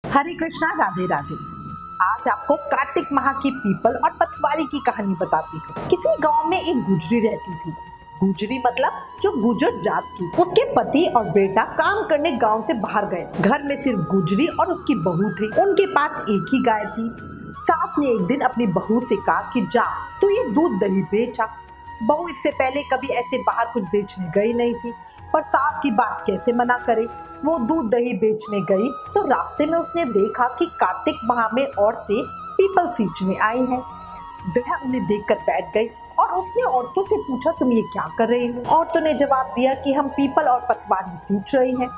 हरे कृष्णा, राधे राधे। आज आपको कार्तिक माह की पीपल और पतवारी की कहानी बताती हूँ। किसी गांव में एक गुजरी रहती थी। गुजरी मतलब जो गुजर जात की। उसके पति और बेटा काम करने गांव से बाहर गए। घर में सिर्फ गुजरी और उसकी बहू थी। उनके पास एक ही गाय थी। सास ने एक दिन अपनी बहू से कहा कि जा तू ये दूध दही बेच आ। बहू इससे पहले कभी ऐसे बाहर कुछ बेचने गई नहीं थी, पर सास की बात कैसे मना करे। वो दूध दही बेचने गई तो रास्ते में उसने देखा कि कार्तिक माह में औरतें पीपल सींचने आई हैं। वह उन्हें देखकर बैठ गई और उसने औरतों से पूछा, तुम ये क्या कर रही हो? औरतों ने जवाब दिया कि हम पीपल और पतवारी सींच रही हैं।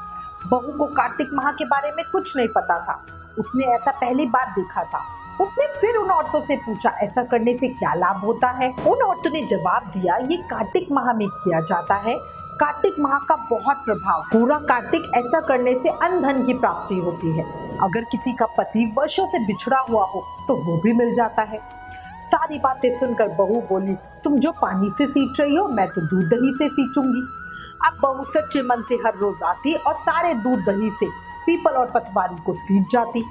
बहू को कार्तिक माह के बारे में कुछ नहीं पता था। उसने ऐसा पहली बार देखा था। उसने फिर उन औरतों से पूछा, ऐसा करने से क्या लाभ होता है? उन औरतों ने जवाब दिया, ये कार्तिक माह में किया जाता है। कार्तिक माह का बहुत प्रभाव, पूरा कार्तिक ऐसा करने से अन्न धन की प्राप्ति होती है। अगर किसी का पति वर्षों से बिछड़ा हुआ हो तो वो भी मिल जाता है। सारी बातें सुनकर बहू बोली, तुम जो पानी से सींच रही हो मैं तो दूध दही से सींचूंगी। अब बहू सच्चे मन से हर रोज आती और सारे दूध दही से पीपल और पतवारी को सींच जाती।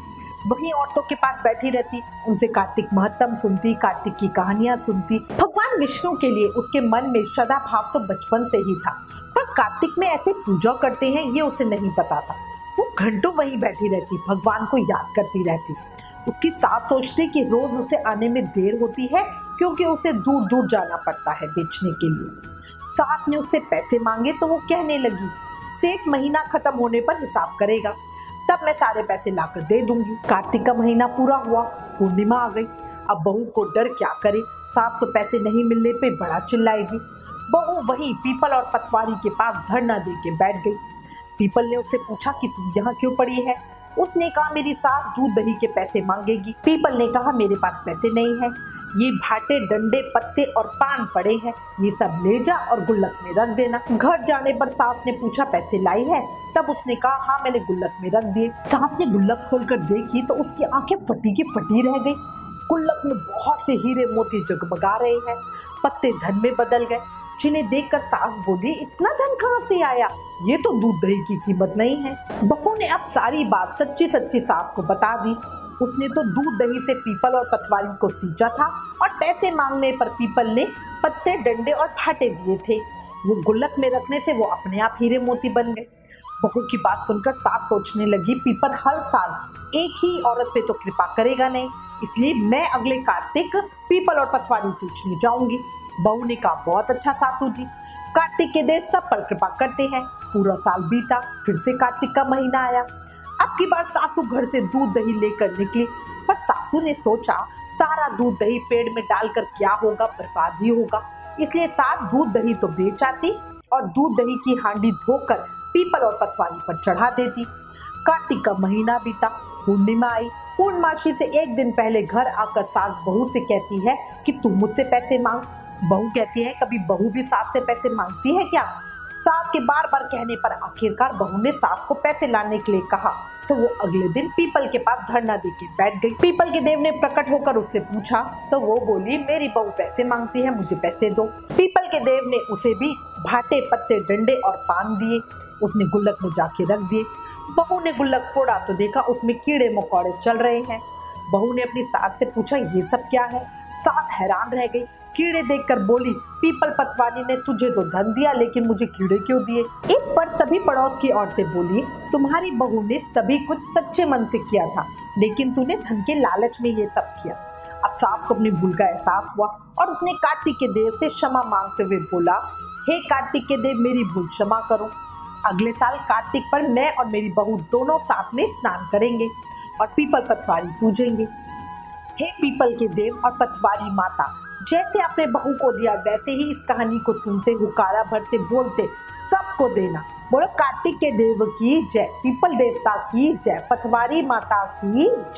वहीं औरतों के पास बैठी रहती, उनसे कार्तिक महत्तम सुनती, कार्तिक की कहानियां सुनती। भगवान विष्णु के लिए उसके मन में सदा भाव तो बचपन से ही था, पर कार्तिक में ऐसे पूजा करते हैं ये उसे नहीं पता था। वो घंटों वहीं बैठी रहती, भगवान को याद करती रहती। उसकी सास सोचती कि रोज उसे आने में देर होती है क्योंकि उसे दूर दूर जाना पड़ता है बेचने के लिए। सास ने उससे पैसे मांगे तो वो कहने लगी, सेठ महीना खत्म होने पर हिसाब करेगा, तब मैं सारे पैसे लाकर दे दूंगी। कार्तिक का महीना पूरा हुआ, पूर्णिमा आ गई। अब बहू को डर क्या करे, सास तो पैसे नहीं मिलने पे बड़ा चिल्लाएगी। बहू वही पीपल और पतवारी के पास धरना दे के बैठ गई। पीपल ने उससे पूछा कि तू यहाँ क्यों पड़ी है? उसने कहा, मेरी सास दूध दही के पैसे मांगेगी। पीपल ने कहा, मेरे पास पैसे नहीं है, ये भाटे डंडे पत्ते और पान पड़े हैं, ये सब ले जा और गुल्लक में रख देना। घर जाने पर सास ने पूछा, पैसे लाई है? तब उसने कहा, हाँ मैंने गुल्लक में रख दिए। सास ने गुल्लक खोलकर देखी तो उसकी आंखें फटी की फटी रह गई। गुल्लक में बहुत से हीरे मोती जगमगा रहे हैं, पत्ते धन में बदल गए। जिन्हें देखकर सास बोली, इतना धन कहाँ से आया? ये तो दूध दही की कीमत नहीं है। बहू ने अब सारी बात सच्ची सच्ची सास को बता दी। उसने तो दूध दही से पीपल और पतवारी को सींचा था और पैसे मांगने पर पीपल ने पत्ते डंडे और भाटे दिए थे। वो गुल्लक में रखने से वो अपने आप हीरे मोती बन गए। बहू की बात सुनकर सास सोचने लगी, पीपल हर साल एक ही औरत पे तो कृपा करेगा नहीं, इसलिए मैं अगले कार्तिक पीपल और पतवारी सींचने जाऊंगी। बहू ने कहा, बहुत अच्छा सासू जी, कार्तिक के देव सब पर कृपा करते हैं। पूरा साल बीता, फिर से कार्तिक का महीना आया। अब की बार सासू घर से दूध दही लेकर निकली, पर सासू ने सोचा सारा दूध दही पेड़ में डालकर क्या होगा, बर्बाद ही होगा। इसलिए साथ दूध दही तो बेच आती और दूध दही की हांडी धोकर पीपल और पतवारी पर चढ़ा देती। कार्तिक का महीना बीता, पूर्णिमा आई। पूर्णमासी से एक दिन पहले घर आकर सास बहू से कहती है कि तू मुझसे पैसे मांग। बहू कहती है, कभी बहू भी सास से पैसे मांगती है क्या? सास के बार बार कहने पर आखिरकार बहू ने सास को पैसे लाने के लिए कहा, तो वो अगले दिन पीपल के पास धरना देके बैठ गई। पीपल के देव ने प्रकट होकर उससे पूछा, तो वो बोली, मेरी बहू पैसे मांगती है, मुझे पैसे दो। पीपल के देव ने उसे भी भाटे पत्ते डंडे और पान दिए। उसने गुल्लक में जाके रख दिए। बहू ने गुल्लक फोड़ा तो देखा उसमें कीड़े मकोड़े चल रहे हैं। बहू ने अपनी सास से पूछा, ये सब क्या है? सास हैरान रह गई। कीड़े देखकर बोली, पीपल पतवारी ने तुझे तो धन दिया, लेकिन मुझे कीड़े क्यों दिए? इस पर सभी पड़ोस की औरतें बोली, तुम्हारी बहू ने सभी कुछ सच्चे मन से किया था, लेकिन तूने धन के लालच में ये सब किया। अब सास को अपनी भूल का एहसास हुआ और उसने कार्तिक के देव से क्षमा मांगते हुए बोला, हे कार्तिक के देव, मेरी भूल क्षमा करो। अगले साल कार्तिक पर मैं और मेरी बहू दोनों साथ में स्नान करेंगे और पीपल पतवारी पूजेंगे। हे पीपल के देव और पतवारी माता, जैसे आपने बहू को दिया वैसे ही इस कहानी को सुनते, हुकारा भरते, बोलते सबको देना। बोलो कार्तिक के देव की जय, पीपल देवता की जय, पतवारी माता की जय।